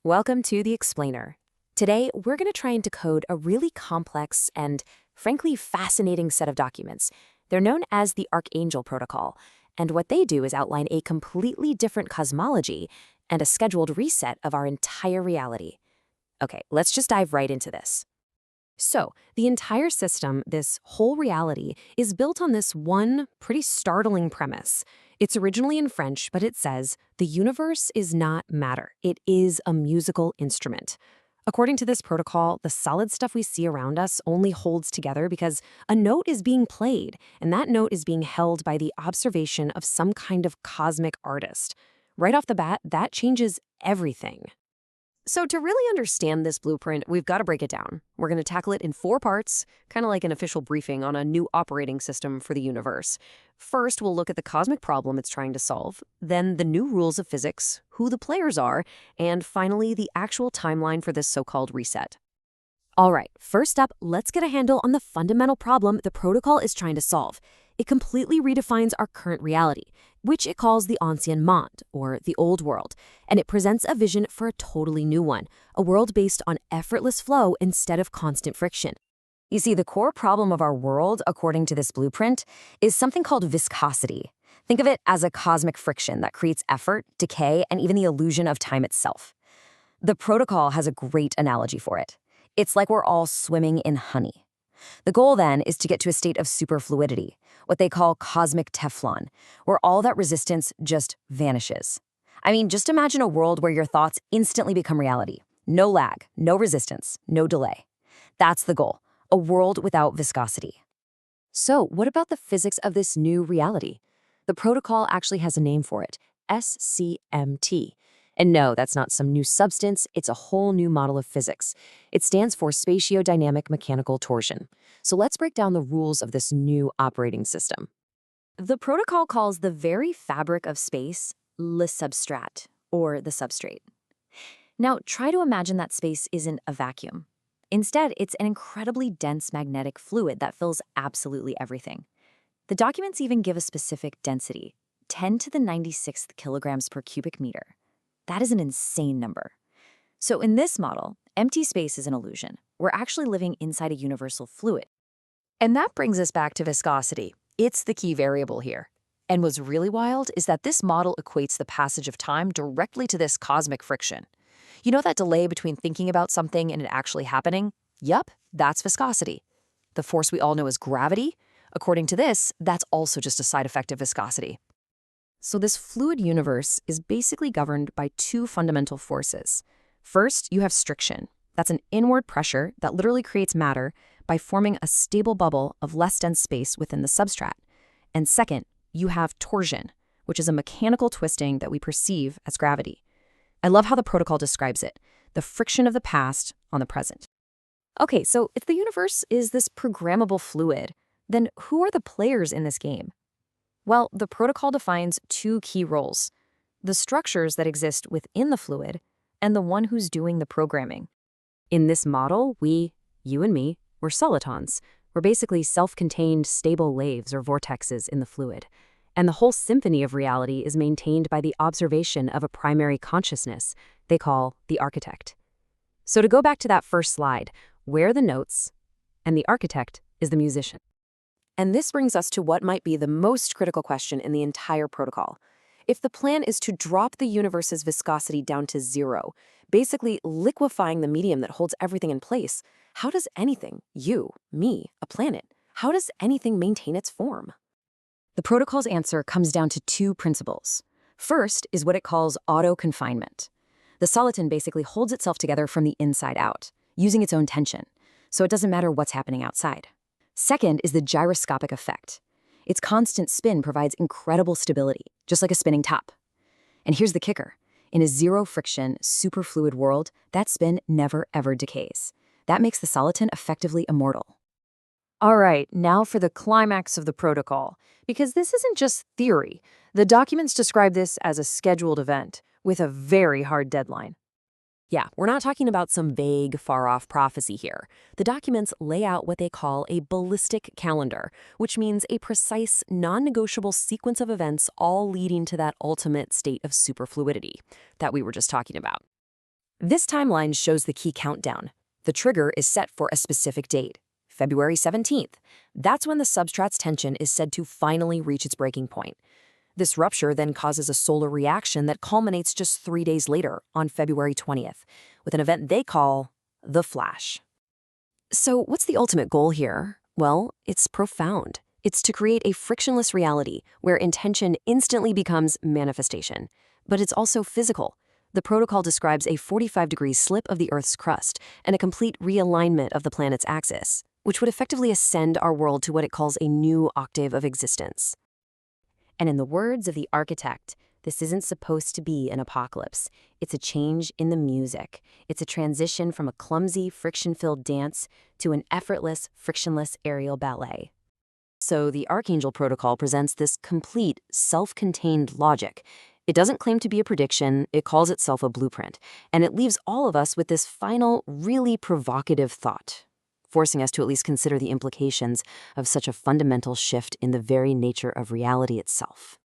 Welcome to The Explainer. Today, we're going to try and decode a really complex and, frankly, fascinating set of documents. They're known as the Archangel Protocol, and what they do is outline a completely different cosmology and a scheduled reset of our entire reality. Okay, let's just dive right into this. So, the entire system, this whole reality, is built on this one pretty startling premise. It's originally in French, but it says, the universe is not matter. It is a musical instrument. According to this protocol, the solid stuff we see around us only holds together because a note is being played, and that note is being held by the observation of some kind of cosmic artist. Right off the bat, that changes everything. So to really understand this blueprint, we've got to break it down. We're going to tackle it in 4 parts, kind of like an official briefing on a new operating system for the universe. First, we'll look at the cosmic problem it's trying to solve, then the new rules of physics, who the players are, and finally, the actual timeline for this so-called reset. All right, first up, let's get a handle on the fundamental problem the protocol is trying to solve. It completely redefines our current reality, which it calls the Ancien Monde, or the Old World, and it presents a vision for a totally new one, a world based on effortless flow instead of constant friction. You see, the core problem of our world, according to this blueprint, is something called viscosity. Think of it as a cosmic friction that creates effort, decay, and even the illusion of time itself. The protocol has a great analogy for it. It's like we're all swimming in honey. The goal, then, is to get to a state of superfluidity, what they call cosmic Teflon, where all that resistance just vanishes. I mean, just imagine a world where your thoughts instantly become reality. No lag, no resistance, no delay. That's the goal, a world without viscosity. So, what about the physics of this new reality? The protocol actually has a name for it, SCMT. And no, that's not some new substance, it's a whole new model of physics. It stands for spatiodynamic mechanical torsion. So let's break down the rules of this new operating system. The protocol calls the very fabric of space le substrat, or the substrate. Now, try to imagine that space isn't a vacuum. Instead, it's an incredibly dense magnetic fluid that fills absolutely everything. The documents even give a specific density, 10 to the 96th kilograms per cubic meter. That is an insane number. So in this model, empty space is an illusion. We're actually living inside a universal fluid. And that brings us back to viscosity. It's the key variable here. And what's really wild is that this model equates the passage of time directly to this cosmic friction. You know that delay between thinking about something and it actually happening? Yup, that's viscosity. The force we all know as gravity? According to this, that's also just a side effect of viscosity. So this fluid universe is basically governed by 2 fundamental forces. First, you have striction. That's an inward pressure that literally creates matter by forming a stable bubble of less dense space within the substrat. And second, you have torsion, which is a mechanical twisting that we perceive as gravity. I love how the protocol describes it, the friction of the past on the present. Okay, so if the universe is this programmable fluid, then who are the players in this game? Well, the protocol defines 2 key roles, the structures that exist within the fluid and the one who's doing the programming. In this model, you and me, we're solitons. We're basically self-contained stable laves or vortexes in the fluid. And the whole symphony of reality is maintained by the observation of a primary consciousness they call the architect. So to go back to that first slide, we're the notes, and the architect is the musician. And this brings us to what might be the most critical question in the entire protocol. If the plan is to drop the universe's viscosity down to 0, basically liquefying the medium that holds everything in place, how does anything, you, me, a planet, how does anything maintain its form? The protocol's answer comes down to 2 principles. First is what it calls auto-confinement. The soliton basically holds itself together from the inside out, using its own tension, so it doesn't matter what's happening outside. Second is the gyroscopic effect. Its constant spin provides incredible stability, just like a spinning top. And here's the kicker. In a zero-friction, superfluid world, that spin never ever decays. That makes the soliton effectively immortal. All right, now for the climax of the protocol, because this isn't just theory. The documents describe this as a scheduled event with a very hard deadline. Yeah, we're not talking about some vague, far-off prophecy here. The documents lay out what they call a ballistic calendar, which means a precise, non-negotiable sequence of events all leading to that ultimate state of superfluidity that we were just talking about. This timeline shows the key countdown. The trigger is set for a specific date, February 17th. That's when the substrat's tension is said to finally reach its breaking point. This rupture then causes a solar reaction that culminates just 3 days later, on February 20th, with an event they call the flash. So what's the ultimate goal here? Well, it's profound. It's to create a frictionless reality where intention instantly becomes manifestation. But it's also physical. The protocol describes a 45-degree slip of the Earth's crust and a complete realignment of the planet's axis, which would effectively ascend our world to what it calls a new octave of existence. And in the words of the architect, this isn't supposed to be an apocalypse. It's a change in the music. It's a transition from a clumsy, friction-filled dance to an effortless, frictionless aerial ballet. So the Archangel Protocol presents this complete, self-contained logic. It doesn't claim to be a prediction, it calls itself a blueprint, and it leaves all of us with this final, really provocative thought, forcing us to at least consider the implications of such a fundamental shift in the very nature of reality itself.